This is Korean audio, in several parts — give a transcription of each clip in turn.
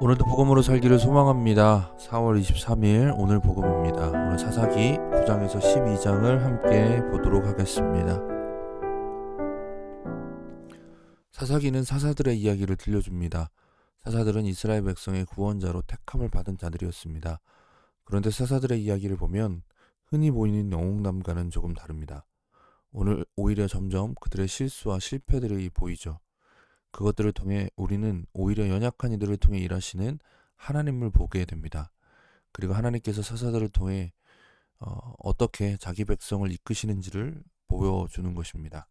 오늘도 복음으로 살기를 소망합니다. 4월 23일 오늘 복음입니다. 오늘 사사기 9장에서 12장을 함께 보도록 하겠습니다. 사사기는 사사들의 이야기를 들려줍니다. 사사들은 이스라엘 백성의 구원자로 택함을 받은 자들이었습니다. 그런데 사사들의 이야기를 보면 흔히 보이는 영웅담과는 조금 다릅니다. 오늘 오히려 점점 그들의 실수와 실패들이 보이죠. 그것들을 통해 우리는 오히려 연약한 이들을 통해 일하시는 하나님을 보게 됩니다. 그리고 하나님께서 사사들을 통해 어떻게 자기 백성을 이끄시는지를 보여주는 것입니다.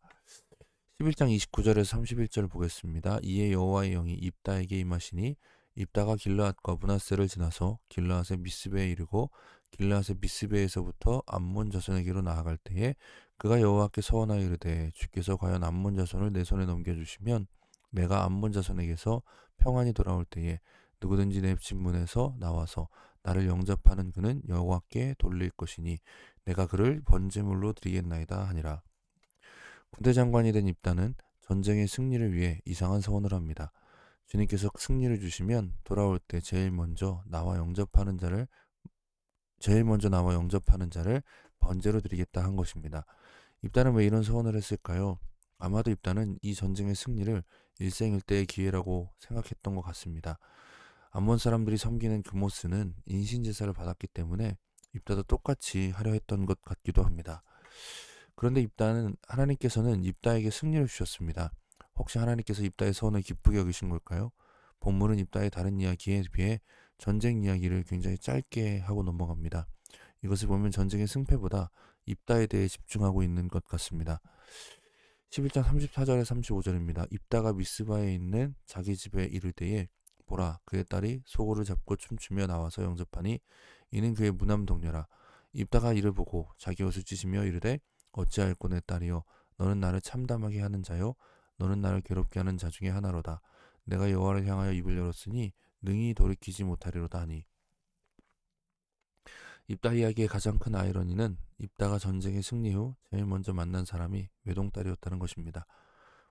11장 29절에서 31절 보겠습니다. 이에 여호와의 영이 입다에게 임하시니 입다가 길르앗과 므낫세를 지나서 길르앗의 미스베에 이르고 길르앗의 미스베에서부터 암몬 자손에게로 나아갈 때에 그가 여호와께 서원하여 이르되 주께서 과연 암몬 자손을 내 손에 넘겨주시면 내가 암몬 자손에게서 평안히 돌아올 때에 누구든지 내 집문에서 나와서 나를 영접하는 그는 여호와께 돌릴 것이니 내가 그를 번제물로 드리겠나이다 하니라. 군대 장관이 된 입다는 전쟁의 승리를 위해 이상한 서원을 합니다. 주님께서 승리를 주시면 돌아올 때 제일 먼저 나와 영접하는 자를 번제로 드리겠다 한 것입니다. 입다는 왜 이런 서원을 했을까요? 아마도 입다는 이 전쟁의 승리를 일생일대의 기회라고 생각했던 것 같습니다. 암몬 사람들이 섬기는 그모스는 인신제사를 받았기 때문에 입다도 똑같이 하려 했던 것 같기도 합니다. 그런데 하나님께서는 입다에게 승리를 주셨습니다. 혹시 하나님께서 입다의 서원을 기쁘게 여기신 걸까요? 본문은 입다의 다른 이야기에 비해 전쟁 이야기를 굉장히 짧게 하고 넘어갑니다. 이것을 보면 전쟁의 승패보다 입다에 대해 집중하고 있는 것 같습니다. 11장 34절에 35절입니다. 입다가 미스바에 있는 자기 집에 이를 때에 보라 그의 딸이 소고를 잡고 춤추며 나와서 영접하니 이는 그의 무남 동료라. 입다가 이를 보고 자기 옷을 찢으며 이르되 어찌하였고 내 딸이여 너는 나를 참담하게 하는 자요 너는 나를 괴롭게 하는 자 중에 하나로다. 내가 여호와를 향하여 입을 열었으니 능히 돌이키지 못하리로다 하니. 입다 이야기의 가장 큰 아이러니는 입다가 전쟁의 승리 후 제일 먼저 만난 사람이 외동딸이었다는 것입니다.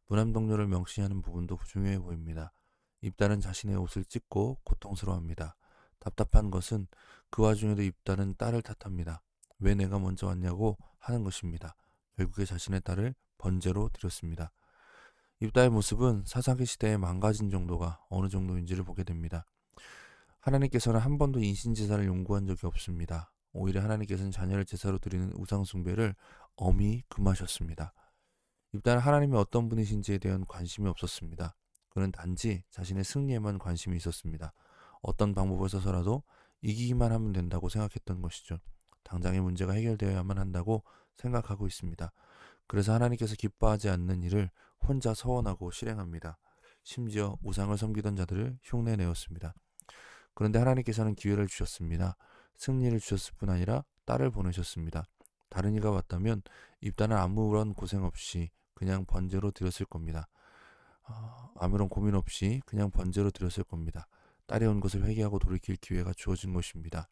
무남 동료를 명시하는 부분도 중요해 보입니다. 입다는 자신의 옷을 찢고 고통스러워합니다. 답답한 것은 그 와중에도 입다는 딸을 탓합니다. 왜 내가 먼저 왔냐고 하는 것입니다. 결국에 자신의 딸을 번제로 드렸습니다. 입다의 모습은 사사기 시대에 망가진 정도가 어느 정도인지를 보게 됩니다. 하나님께서는 한 번도 인신제사를 용구한 적이 없습니다. 오히려 하나님께서는 자녀를 제사로 드리는 우상숭배를 엄히 금하셨습니다. 입다는 하나님이 어떤 분이신지에 대한 관심이 없었습니다. 그는 단지 자신의 승리에만 관심이 있었습니다. 어떤 방법을 써서라도 이기기만 하면 된다고 생각했던 것이죠. 당장의 문제가 해결되어야만 한다고 생각하고 있습니다. 그래서 하나님께서 기뻐하지 않는 일을 혼자 서원하고 실행합니다. 심지어 우상을 섬기던 자들을 흉내내었습니다. 그런데 하나님께서는 기회를 주셨습니다. 승리를 주셨을 뿐 아니라 딸을 보내셨습니다. 다른 이가 왔다면 입다는 아무런 고생 없이 그냥 번제로 드렸을 겁니다. 아무런 고민 없이 그냥 번제로 드렸을 겁니다. 딸이 온 것을 회개하고 돌이킬 기회가 주어진 것입니다.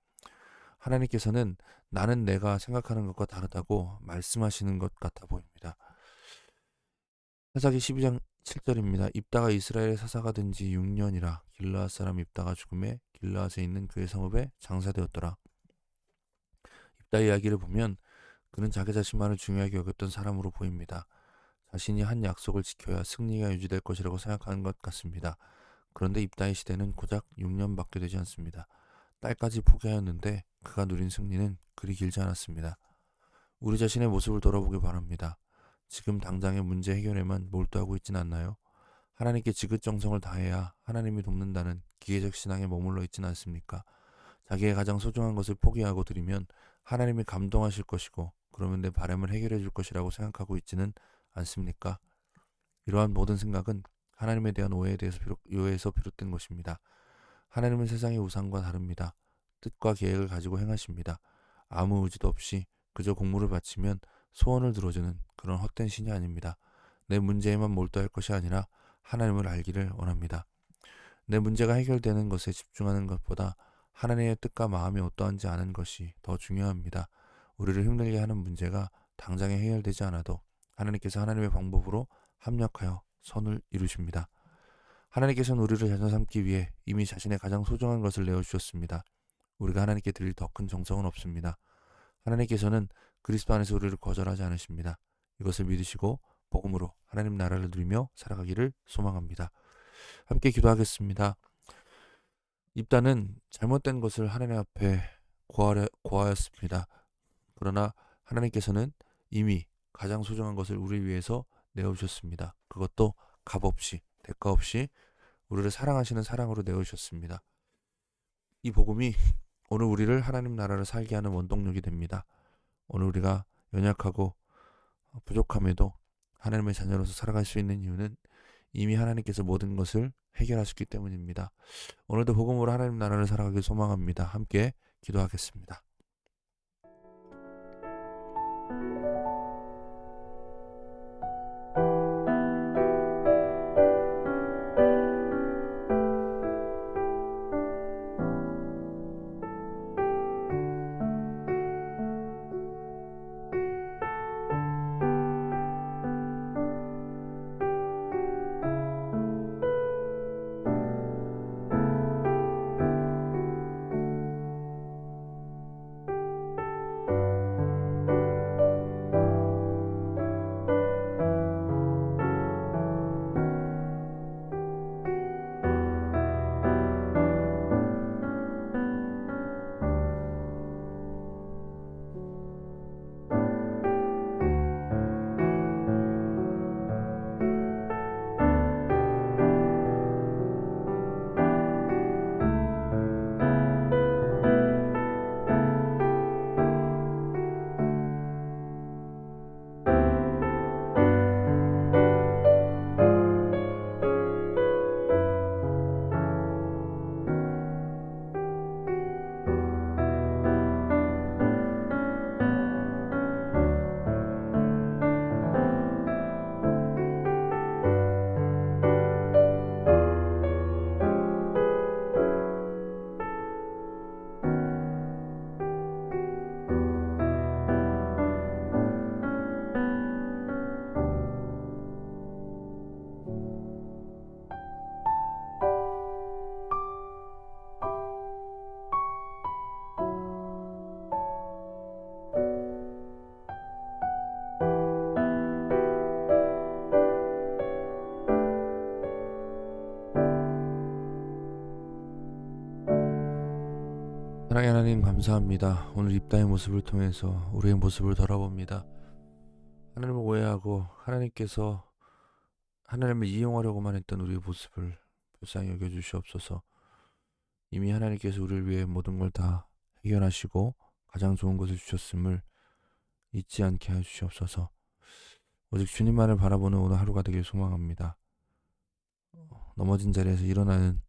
하나님께서는 나는 내가 생각하는 것과 다르다고 말씀하시는 것 같아 보입니다. 사사기 12장 7절입니다. 입다가 이스라엘의 사사가 된 지 6년이라 길르앗 사람 입다가 죽음에 길르앗에 있는 그의 성읍에 장사되었더라. 입다 이야기를 보면 그는 자기 자신만을 중요하게 여겼던 사람으로 보입니다. 자신이 한 약속을 지켜야 승리가 유지될 것이라고 생각하는 것 같습니다. 그런데 입다의 시대는 고작 6년밖에 되지 않습니다. 딸까지 포기하였는데 그가 누린 승리는 그리 길지 않았습니다. 우리 자신의 모습을 돌아보기 바랍니다. 지금 당장의 문제 해결에만 몰두하고 있진 않나요? 하나님께 지긋정성을 다해야 하나님이 돕는다는 기계적 신앙에 머물러 있지는 않습니까? 자기의 가장 소중한 것을 포기하고 드리면 하나님이 감동하실 것이고 그러면 내 바람을 해결해 줄 것이라고 생각하고 있지는 않습니까? 이러한 모든 생각은 하나님에 대한 오해에서 비롯된 것입니다. 하나님은 세상의 우상과 다릅니다. 뜻과 계획을 가지고 행하십니다. 아무 의지도 없이 그저 공물을 바치면 소원을 들어주는 그런 헛된 신이 아닙니다. 내 문제에만 몰두할 것이 아니라 하나님을 알기를 원합니다. 내 문제가 해결되는 것에 집중하는 것보다 하나님의 뜻과 마음이 어떠한지 아는 것이 더 중요합니다. 우리를 힘들게 하는 문제가 당장에 해결되지 않아도 하나님께서 하나님의 방법으로 합력하여 선을 이루십니다. 하나님께서는 우리를 자녀 삼기 위해 이미 자신의 가장 소중한 것을 내어주셨습니다. 우리가 하나님께 드릴 더 큰 정성은 없습니다. 하나님께서는 그리스도 안에서 우리를 거절하지 않으십니다. 이것을 믿으시고 복음으로 하나님 나라를 누리며 살아가기를 소망합니다. 함께 기도하겠습니다. 입다는 잘못된 것을 하나님 앞에 고하였습니다. 그러나 하나님께서는 이미 가장 소중한 것을 우리 위해서 내어주셨습니다. 그것도 값없이, 대가 없이 우리를 사랑하시는 사랑으로 내어주셨습니다. 이 복음이 오늘 우리를 하나님 나라를 살게 하는 원동력이 됩니다. 오늘 우리가 연약하고 부족함에도 하나님의 자녀로서 살아갈 수 있는 이유는 이미 하나님께서 모든 것을 해결하셨기 때문입니다. 오늘도 복음으로 하나님 나라를 살아가길 소망합니다. 함께 기도하겠습니다. 사랑의 하나님 감사합니다. 오늘 입다의 모습을 통해서 우리의 모습을 돌아봅니다. 하나님을 오해하고 하나님께서 하나님을 이용하려고만 했던 우리의 모습을 불쌍히 여겨주시옵소서. 이미 하나님께서 우리를 위해 모든 걸 다 해결하시고 가장 좋은 것을 주셨음을 잊지 않게 해주시옵소서. 오직 주님만을 바라보는 오늘 하루가 되길 소망합니다. 넘어진 자리에서 일어나는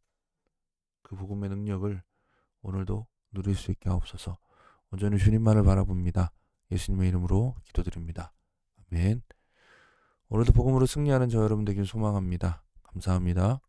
그 복음의 능력을 오늘도 누릴 수 있게 하옵소서. 온전히 주님만을 바라봅니다. 예수님의 이름으로 기도드립니다. 아멘. 오늘도 복음으로 승리하는 저 여러분 되길 소망합니다. 감사합니다.